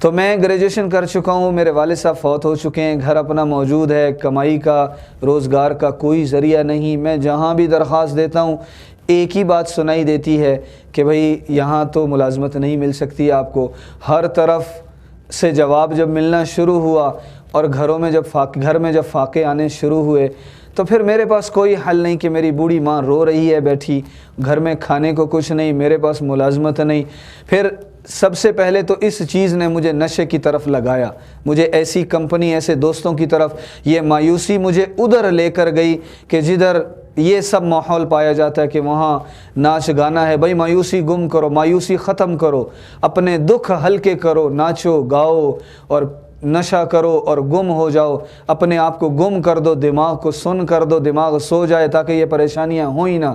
تو میں گریجویشن کر چکا ہوں، میرے والد صاحب فوت ہو چکے ہیں، گھر اپنا موجود ہے، کمائی کا روزگار کا کوئی ذریعہ نہیں، میں جہاں بھی درخواست دیتا ہوں ایک ہی بات سنائی دیتی ہے کہ بھئی یہاں تو ملازمت نہیں مل سکتی آپ کو۔ ہر طرف سے جواب جب ملنا شروع ہوا اور گھر میں جب فاقے آنے شروع ہوئے تو پھر میرے پاس کوئی حل نہیں کہ میری بوڑھی ماں رو رہی ہے بیٹھی، گھر میں کھانے کو کچھ نہیں، میرے پاس ملازمت نہیں۔ پھر سب سے پہلے تو اس چیز نے مجھے نشے کی طرف لگایا، مجھے ایسی کمپنی، ایسے دوستوں کی طرف، یہ مایوسی مجھے ادھر لے کر گئی کہ جدھر یہ سب ماحول پایا جاتا ہے کہ وہاں ناچ گانا ہے۔ بھائی مایوسی گم کرو، مایوسی ختم کرو، اپنے دکھ ہلکے کرو، ناچو گاؤ اور نشہ کرو اور گم ہو جاؤ، اپنے آپ کو گم کر دو، دماغ کو سن کر دو، دماغ سو جائے تاکہ یہ پریشانیاں ہوں ہی نہ۔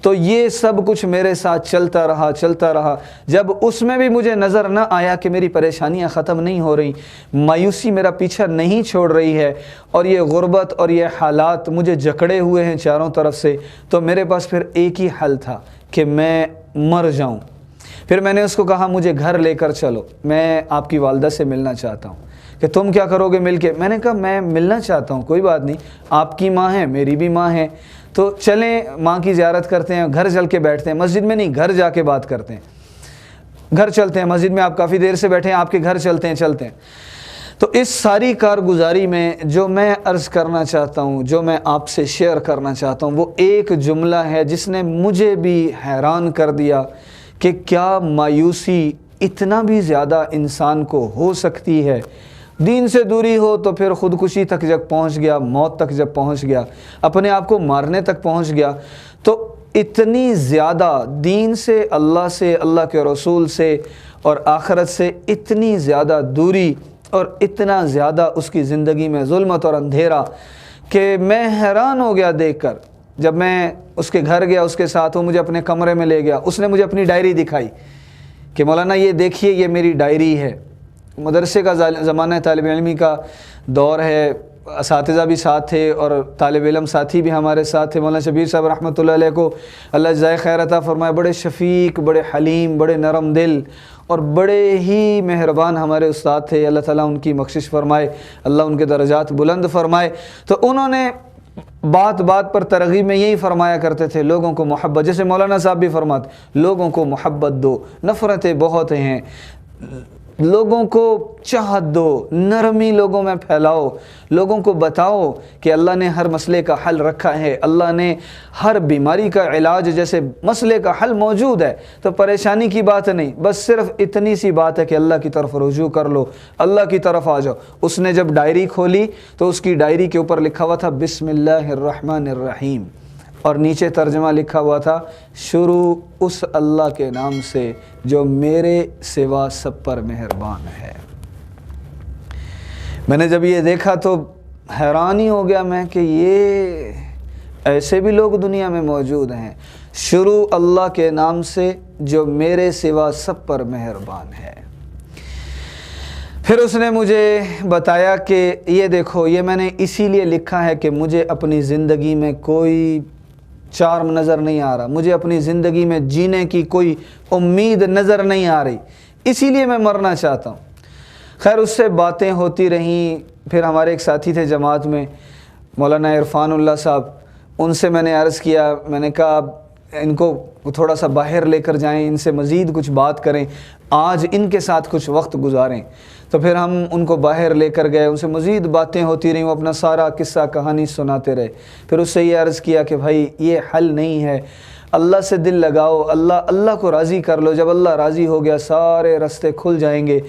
تو یہ سب کچھ میرے ساتھ چلتا رہا۔ جب اس میں بھی مجھے نظر نہ آیا کہ میری پریشانیاں ختم نہیں ہو رہی، مایوسی میرا پیچھا نہیں چھوڑ رہی ہے اور یہ غربت اور یہ حالات مجھے جکڑے ہوئے ہیں چاروں طرف سے، تو میرے پاس پھر ایک ہی حل تھا کہ میں مر جاؤں۔ پھر میں نے اس کو کہا مجھے گھر لے کر چلو، میں آپ کی والدہ سے ملنا چاہتا ہوں۔ کہ تم کیا کرو گے مل کے؟ میں نے کہا میں ملنا چاہتا ہوں، کوئی بات نہیں، آپ کی ماں ہے، میری بھی ماں ہے، تو چلیں ماں کی زیارت کرتے ہیں، گھر چل کے بیٹھتے ہیں، مسجد میں نہیں، گھر جا کے بات کرتے ہیں، گھر چلتے ہیں، مسجد میں آپ کافی دیر سے بیٹھے ہیں، آپ کے گھر چلتے ہیں۔ تو اس ساری کارگزاری میں جو میں عرض کرنا چاہتا ہوں، جو میں آپ سے شیئر کرنا چاہتا ہوں، وہ ایک جملہ ہے جس نے مجھے بھی حیران کر دیا کہ کیا مایوسی اتنا بھی زیادہ انسان کو ہو سکتی ہے۔ دین سے دوری ہو تو پھر خودکشی تک جب پہنچ گیا، موت تک جب پہنچ گیا، اپنے آپ کو مارنے تک پہنچ گیا، تو اتنی زیادہ دین سے، اللہ کے رسول سے اور آخرت سے اتنی زیادہ دوری اور اتنا زیادہ اس کی زندگی میں ظلمت اور اندھیرا کہ میں حیران ہو گیا دیکھ کر۔ جب میں اس کے گھر گیا، اس کے ساتھ وہ مجھے اپنے کمرے میں لے گیا، اس نے مجھے اپنی ڈائری دکھائی کہ مولانا یہ دیکھیے، یہ میری ڈائری ہے۔ مدرسے کا زمانہ ہے، طالب علمی کا دور ہے، اساتذہ بھی ساتھ تھے اور طالب علم ساتھی بھی ہمارے ساتھ تھے۔ مولانا شبیر صاحب رحمۃ اللہ علیہ کو اللہ جزائے خیر عطا فرمائے، بڑے شفیق، بڑے حلیم، بڑے نرم دل اور بڑے ہی مہربان ہمارے استاد تھے، اللہ تعالیٰ ان کی بخشش فرمائے، اللہ ان کے درجات بلند فرمائے۔ تو انہوں نے بات بات پر ترغیب میں یہی فرمایا کرتے تھے، لوگوں کو محبت، جیسے مولانا صاحب بھی فرماتے، لوگوں کو محبت دو، نفرتیں بہت ہیں، لوگوں کو چاہت دو، نرمی لوگوں میں پھیلاؤ، لوگوں کو بتاؤ کہ اللہ نے ہر مسئلے کا حل رکھا ہے، اللہ نے ہر بیماری کا علاج، جیسے مسئلے کا حل موجود ہے، تو پریشانی کی بات نہیں، بس صرف اتنی سی بات ہے کہ اللہ کی طرف رجوع کر لو، اللہ کی طرف آ جاؤ۔ اس نے جب ڈائری کھولی تو اس کی ڈائری کے اوپر لکھا ہوا تھا بسم اللہ الرحمن الرحیم، اور نیچے ترجمہ لکھا ہوا تھا شروع اس اللہ کے نام سے جو میرے سوا سب پر مہربان ہے۔ میں نے جب یہ دیکھا تو حیران ہی ہو گیا میں کہ یہ ایسے بھی لوگ دنیا میں موجود ہیں، شروع اللہ کے نام سے جو میرے سوا سب پر مہربان ہے۔ پھر اس نے مجھے بتایا کہ یہ دیکھو، یہ میں نے اسی لیے لکھا ہے کہ مجھے اپنی زندگی میں کوئی چارم نظر نہیں آ رہا، مجھے اپنی زندگی میں جینے کی کوئی امید نظر نہیں آ رہی، اسی لیے میں مرنا چاہتا ہوں۔ خیر اس سے باتیں ہوتی رہیں۔ پھر ہمارے ایک ساتھی تھے جماعت میں، مولانا عرفان اللہ صاحب، ان سے میں نے عرض کیا، میں نے کہا ان کو تھوڑا سا باہر لے کر جائیں، ان سے مزید کچھ بات کریں، آج ان کے ساتھ کچھ وقت گزاریں۔ تو پھر ہم ان کو باہر لے کر گئے، ان سے مزید باتیں ہوتی رہیں، وہ اپنا سارا قصہ کہانی سناتے رہے۔ پھر اس سے یہ عرض کیا کہ بھائی یہ حل نہیں ہے، اللہ سے دل لگاؤ، اللہ کو راضی کر لو، جب اللہ راضی ہو گیا سارے راستے کھل جائیں گے،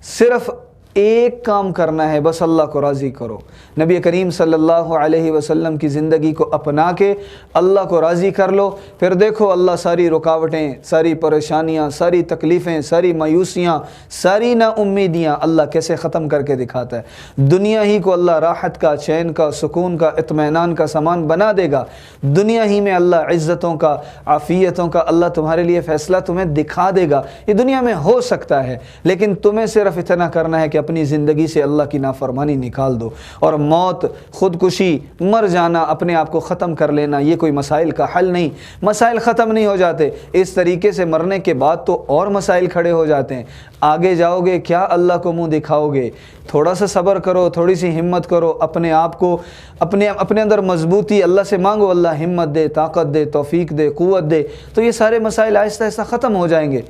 صرف ایک کام کرنا ہے، بس اللہ کو راضی کرو۔ نبی کریم صلی اللہ علیہ وسلم کی زندگی کو اپنا کے اللہ کو راضی کر لو، پھر دیکھو اللہ ساری رکاوٹیں، ساری پریشانیاں، ساری تکلیفیں، ساری مایوسیاں، ساری نا امیدیاں اللہ کیسے ختم کر کے دکھاتا ہے۔ دنیا ہی کو اللہ راحت کا، چین کا، سکون کا، اطمینان کا سامان بنا دے گا، دنیا ہی میں اللہ عزتوں کا، عافیتوں کا اللہ تمہارے لیے فیصلہ تمہیں دکھا دے گا۔ یہ دنیا میں ہو سکتا ہے، لیکن تمہیں صرف اتنا کرنا ہے کہ اپنی زندگی سے اللہ کی نافرمانی نکال دو، اور موت، خودکشی، مر جانا، اپنے آپ کو ختم کر لینا، یہ کوئی مسائل کا حل نہیں۔ مسائل ختم نہیں ہو جاتے، اس طریقے سے مرنے کے بعد تو اور مسائل کھڑے ہو جاتے ہیں۔ آگے جاؤ گے کیا اللہ کو منہ دکھاؤ گے؟ تھوڑا سا صبر کرو، تھوڑی سی ہمت کرو، اپنے آپ کو اپنے اندر مضبوطی اللہ سے مانگو، اللہ ہمت دے، طاقت دے، توفیق دے، قوت دے، تو یہ سارے مسائل آہستہ آہستہ ختم ہو جائیں گے۔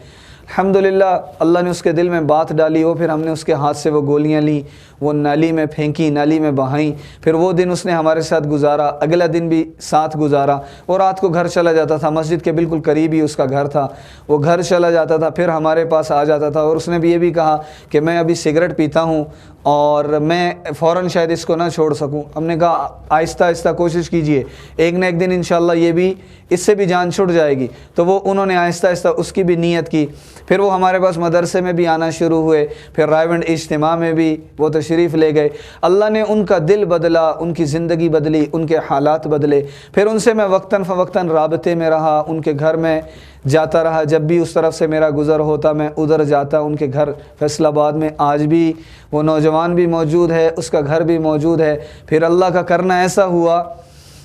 الحمدللہ اللہ نے اس کے دل میں بات ڈالی، وہ پھر ہم نے اس کے ہاتھ سے وہ گولیاں لیں، وہ نالی میں پھینکی، نالی میں بہائیں، پھر وہ دن اس نے ہمارے ساتھ گزارا، اگلا دن بھی ساتھ گزارا، وہ رات کو گھر چلا جاتا تھا، مسجد کے بالکل قریب ہی اس کا گھر تھا، وہ گھر چلا جاتا تھا، پھر ہمارے پاس آ جاتا تھا، اور اس نے بھی یہ بھی کہا کہ میں ابھی سگریٹ پیتا ہوں اور میں فوراً شاید اس کو نہ چھوڑ سکوں۔ ہم نے کہا آہستہ آہستہ کوشش کیجئے، ایک نہ ایک دن انشاءاللہ یہ بھی اس سے بھی جان چھوٹ جائے گی۔ تو وہ انہوں نے آہستہ آہستہ اس کی بھی نیت کی، پھر وہ ہمارے پاس مدرسے میں بھی آنا شروع ہوئے، پھر رائیونڈ اجتماع میں بھی وہ تشریف لے گئے۔ اللہ نے ان کا دل بدلا، ان کی زندگی بدلی، ان کے حالات بدلے، پھر ان سے میں وقتاً فوقتاً رابطے میں رہا، ان کے گھر میں جاتا رہا، جب بھی اس طرف سے میرا گزر ہوتا میں ادھر جاتا ان کے گھر فیصل آباد میں۔ آج بھی وہ نوجوان بھی موجود ہے، اس کا گھر بھی موجود ہے۔ پھر اللہ کا کرنا ایسا ہوا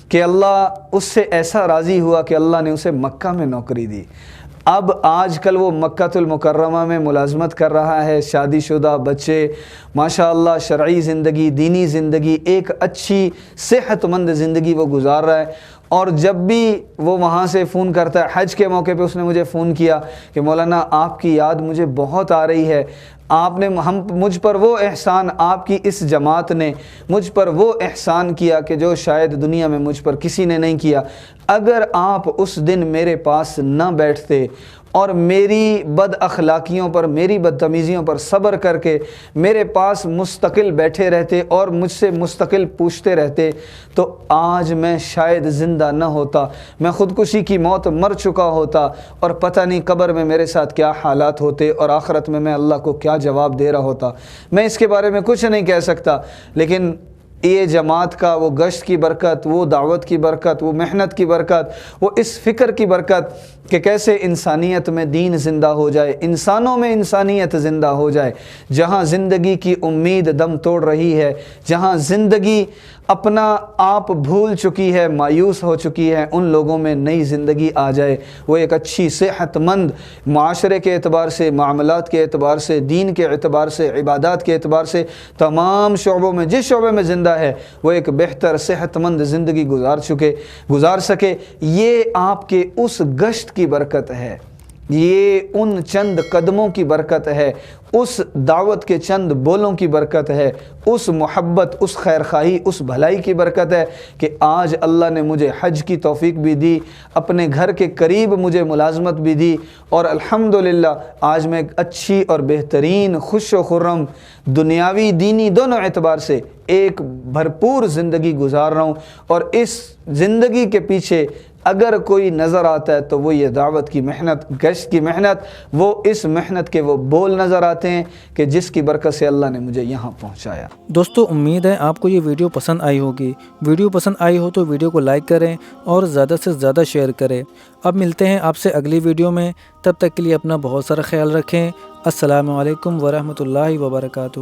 کہ اللہ اس سے ایسا راضی ہوا کہ اللہ نے اسے مکہ میں نوکری دی۔ اب آج کل وہ مکہ المکرمہ میں ملازمت کر رہا ہے، شادی شدہ، بچے، ماشاءاللہ شرعی زندگی، دینی زندگی، ایک اچھی صحت مند زندگی وہ گزار رہا ہے۔ اور جب بھی وہ وہاں سے فون کرتا ہے، حج کے موقع پہ اس نے مجھے فون کیا کہ مولانا آپ کی یاد مجھے بہت آ رہی ہے، آپ نے مجھ پر وہ احسان، آپ کی اس جماعت نے مجھ پر وہ احسان کیا کہ جو شاید دنیا میں مجھ پر کسی نے نہیں کیا۔ اگر آپ اس دن میرے پاس نہ بیٹھتے اور میری بد اخلاقیوں پر، میری بدتمیزیوں پر صبر کر کے میرے پاس مستقل بیٹھے رہتے اور مجھ سے مستقل پوچھتے رہتے، تو آج میں شاید زندہ نہ ہوتا، میں خودکشی کی موت مر چکا ہوتا، اور پتہ نہیں قبر میں میرے ساتھ کیا حالات ہوتے اور آخرت میں اللہ کو کیا جواب دے رہا ہوتا۔ میں اس کے بارے میں کچھ نہیں کہہ سکتا، لیکن یہ جماعت کا وہ گشت کی برکت، وہ دعوت کی برکت، وہ محنت کی برکت، وہ اس فکر کی برکت کہ کیسے انسانیت میں دین زندہ ہو جائے، انسانوں میں انسانیت زندہ ہو جائے، جہاں زندگی کی امید دم توڑ رہی ہے، جہاں زندگی اپنا آپ بھول چکی ہے، مایوس ہو چکی ہے، ان لوگوں میں نئی زندگی آ جائے، وہ ایک اچھی صحت مند معاشرے کے اعتبار سے، معاملات کے اعتبار سے، دین کے اعتبار سے، عبادات کے اعتبار سے، تمام شعبوں میں جس شعبے میں زندہ ہے وہ ایک بہتر صحت مند زندگی گزار سکے۔ یہ آپ کے اس گشت کی برکت ہے، یہ ان چند قدموں کی برکت ہے، اس دعوت کے چند بولوں کی برکت ہے، اس محبت، اس خیرخواہی، اس بھلائی کی برکت ہے کہ آج اللہ نے مجھے حج کی توفیق بھی دی، اپنے گھر کے قریب مجھے ملازمت بھی دی، اور الحمدللہ آج میں ایک اچھی اور بہترین، خوش و خرم، دنیاوی دینی دونوں اعتبار سے ایک بھرپور زندگی گزار رہا ہوں۔ اور اس زندگی کے پیچھے اگر کوئی نظر آتا ہے تو وہ یہ دعوت کی محنت، گشت کی محنت، وہ اس محنت کے وہ بول نظر آتے ہیں کہ جس کی برکت سے اللہ نے مجھے یہاں پہنچایا۔ دوستو امید ہے آپ کو یہ ویڈیو پسند آئی ہوگی۔ ویڈیو پسند آئی ہو تو ویڈیو کو لائک کریں اور زیادہ سے زیادہ شیئر کریں۔ اب ملتے ہیں آپ سے اگلی ویڈیو میں، تب تک کے لیے اپنا بہت سارا خیال رکھیں۔ السلام علیکم ورحمۃ اللہ وبرکاتہ۔